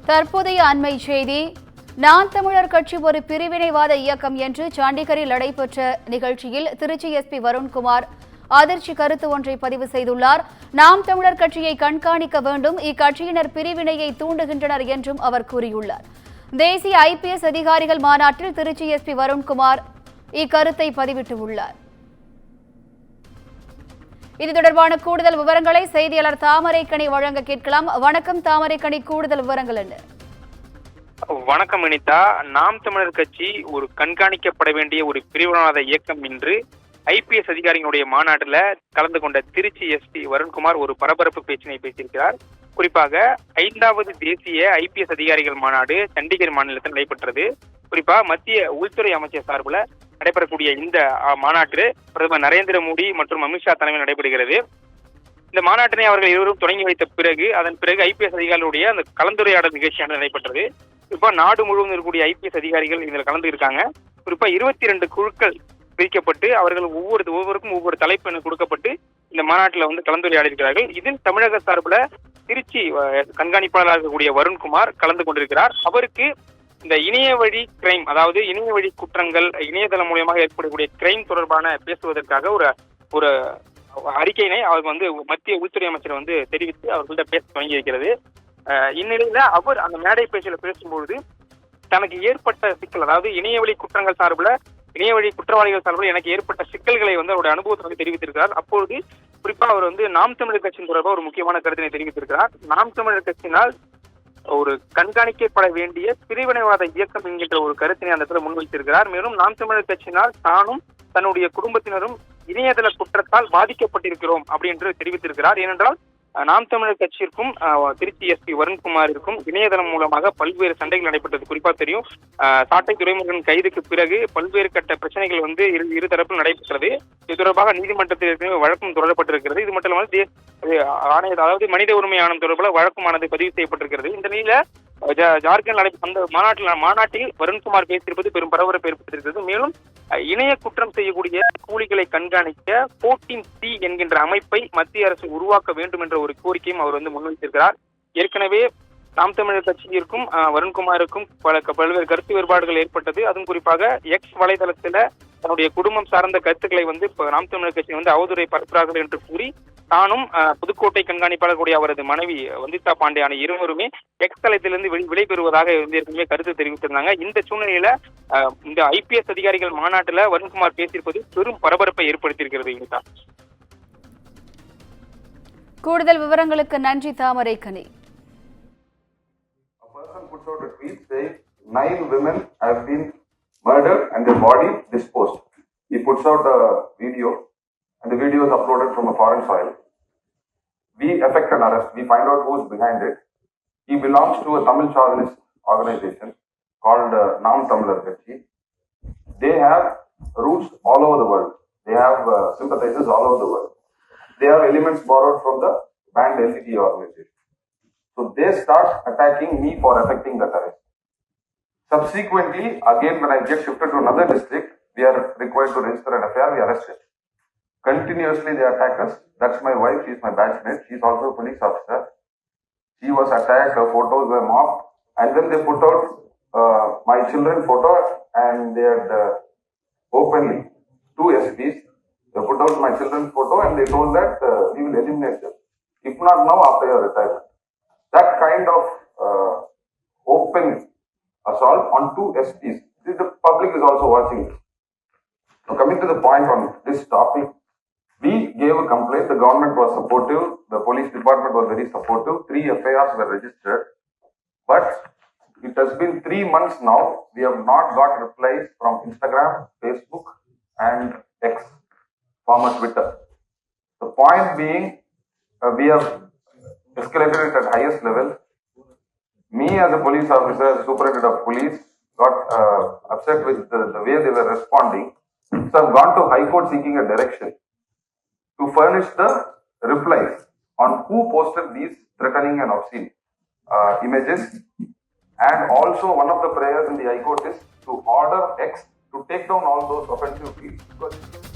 தற்போதைய அண்மை செய்தி. நான் தமிழர் கட்சி ஒரு பிரிவினைவாத இயக்கம் என்று சண்டிகரில் நடைபெற்ற நிகழ்ச்சியில் திருச்சி எஸ்பி வருண்குமார் அதிர்ச்சி கருத்து ஒன்றை பதிவு செய்துள்ளார். நாம் தமிழர் கட்சியை கண்காணிக்க வேண்டும், இக்கட்சியினர் பிரிவினையை தூண்டுகின்றனர் என்றும் அவர் கூறியுள்ளார். தேசிய IPS அதிகாரிகள் மாநாட்டில் திருச்சி எஸ்பி வருண்குமார் இக்கருத்தை பதிவிட்டுள்ளார். இது தொடர்பான கூடுதல் விவரங்களை செய்தியாளர் தாமரைக்கனி வழங்க கேட்கலாம். வணக்கம் தாமரைக்கனி, கூடுதல் விவரங்கள் என்ன? வணக்கம் அனிதா. நாம் தமிழர் கட்சி ஒரு கண்காணிக்கப்பட வேண்டிய ஒரு பிரிவினவாத இயக்கம் என்று IPS அதிகாரிகளுடைய மாநாட்டில் கலந்து கொண்ட திருச்சி எஸ்பி வருண்குமார் ஒரு பரபரப்பு பேச்சினை பேசியிருக்கிறார். குறிப்பாக 5வது தேசிய IPS அதிகாரிகள் மாநாடு சண்டிகர் மாநிலத்தில் நடைபெற்றது. குறிப்பா மத்திய உள்துறை அமைச்சர் சார்பில் நடைபெறக்கூடிய இந்த மாநாட்டில் பிரதமர் நரேந்திர மோடி மற்றும் அமித்ஷா தலைமையில் நடைபெறுகிறது. இந்த மாநாட்டினை அவர்கள் இருவரும் தொடங்கி வைத்த பிறகு அதன் பிறகு IPS அதிகாரிகளுடைய அந்த கலந்துரையாடல் நிகழ்ச்சியானது நடைபெற்றது. குறிப்பா நாடு முழுவதும் இருக்கக்கூடிய IPS அதிகாரிகள் இதில் கலந்து இருக்காங்க. குறிப்பா 22 குழுக்கள் பிரிக்கப்பட்டு அவர்கள் ஒவ்வொருவருக்கும் ஒவ்வொரு தலைப்பு என கொடுக்கப்பட்டு இந்த மாநாட்டில் கலந்துரையாடி இருக்கிறார்கள். இதில் தமிழக சார்பில் திருச்சி கண்காணிப்பாளராக இருக்கக்கூடிய வருண்குமார் கலந்து கொண்டிருக்கிறார். அவருக்கு இந்த இணைய வழி கிரைம், அதாவது இணைய வழி குற்றங்கள், இணையதளம் மூலமாக ஏற்படக்கூடிய கிரைம் தொடர்பான பேசுவதற்காக ஒரு அறிக்கையினை அவர் மத்திய உள்துறை அமைச்சர் தெரிவித்து அவர்கள்ட்ட பேச தொடங்கி இருக்கிறது. இந்நிலையில அவர் அந்த மேடை பேச்சில் பேசும்பொழுது தனக்கு ஏற்பட்ட சிக்கல், அதாவது இணைய வழி குற்றங்கள் சார்பில், இணைய வழி குற்றவாளிகள் சார்பில் எனக்கு ஏற்பட்ட சிக்கல்களை அவருடைய அனுபவத்தை தெரிவித்திருக்கிறார். அப்பொழுது குறிப்பா அவர் நாம் தமிழர் கட்சியின் தொடர்பாக ஒரு முக்கியமான கருத்தினை தெரிவித்திருக்கிறார். நாம் தமிழர் கட்சியினால் ஒரு கண்காணிக்கப்பட வேண்டிய பிரிவினைவாத இயக்கம் என்கின்ற ஒரு கருத்தினை அந்த இடத்துல முன்வைத்திருக்கிறார். மேலும் நாம் தமிழர் கட்சியினால் தானும் தன்னுடைய குடும்பத்தினரும் இணையதள குற்றத்தால் பாதிக்கப்பட்டிருக்கிறோம் அப்படி என்று தெரிவித்திருக்கிறார். ஏனென்றால் நாம் தமிழர் கட்சியிற்கும் திருச்சி எஸ்பி வருண்குமாரிற்கும் இணையதளம் மூலமாக பல்வேறு சண்டைகள் நடைபெற்றது. குறிப்பா தெரியும், சாட்டை துரைமுருகன் கைதுக்கு பிறகு பல்வேறு கட்ட பிரச்சனைகள் இரு தரப்பிலும் நடைபெற்றது. இது தொடர்பாக நீதிமன்றத்தில் வழக்கும் தொடரப்பட்டிருக்கிறது. இது மட்டும் இல்லாமல் அதாவது மனித உரிமை ஆணையம் தொடர்பாக வழக்குமானது பதிவு செய்யப்பட்டிருக்கிறது. இந்த நிலையில ஜார்க்கண்ட் அந்த மாநாட்டில் வருண்குமார் பேசியிருப்பது பெரும் பரபரப்பு ஏற்பட்டிருக்கிறது. மேலும் இணைய குற்றம் செய்யக்கூடிய கூலிகளை கண்காணிக்க 14C என்கின்ற அமைப்பை மத்திய அரசு உருவாக்க வேண்டும் என்ற ஒரு கோரிக்கையும் அவர் முன்வைத்திருக்கிறார். ஏற்கனவே நாம் தமிழர் கட்சியிற்கும் வருண்குமாருக்கும் பல்வேறு கருத்து வேறுபாடுகள் ஏற்பட்டது. அதுவும் குறிப்பாக எக்ஸ் வலைதளத்துல தன்னுடைய குடும்பம் சார்ந்த கருத்துக்களை நாம் தமிழர் கட்சி அவதூறை பரப்புகிறார்கள் என்று கூறி தானும் புதுக்கோட்டை கண்காணிப்பாளர் கூடிய அவரது மனைவி வந்திதா பாண்டியான இருவருமே எக்ஸ் தளத்திலிருந்து விடைபெறுவதாக ஏற்கனவே கருத்து தெரிவித்திருந்தாங்க. இந்த சூழ்நிலையில இந்த IPS அதிகாரிகள் மாநாட்டில் வருண்குமார் பேசியிருப்பது பெரும் பரபரப்பை ஏற்படுத்தியிருக்கிறது. கூடுதல் விவரங்களுக்கு நன்றி Thamaraikani. 9 women have been murdered and their body disposed. He puts out a video and the video is uploaded from a foreign soil. We effect an arrest. We find out who is behind it. He belongs to a Tamil chauvinist organization called Naam Tamilar Katchi. They have roots all over the world. They have sympathizers all over the world. They have elements borrowed from the banned LTT organization. So they start attacking me for effecting that arrest. Subsequently, again when I get shifted to another district, we are required to register an FIR, we arrest it. Continuously they attack us. That's my wife, she's my batchmate, she's also a police officer. She was attacked, her photos were mocked, and then they put out my children photo and they had openly, 2 SPs, they put out my children's photo and they told that we will eliminate them. If not now, after your retirement. That kind of open assault on 2 SPs. The public is also watching it. Now coming to the point on this topic, we gave a complaint, the government was supportive, the police department was very supportive, 3 FIRs were registered, but it has been 3 months now, we have not got replies from Instagram, Facebook and X, former Twitter. The point being, we have escalated it at highest level. Me as a police officer, superintendent of police, got upset with the way they were responding. So I've gone to High Court seeking a direction to furnish the replies on who posted these threatening and obscene images. And also one of the prayers in the High Court is to order X to take down all those offensive tweets.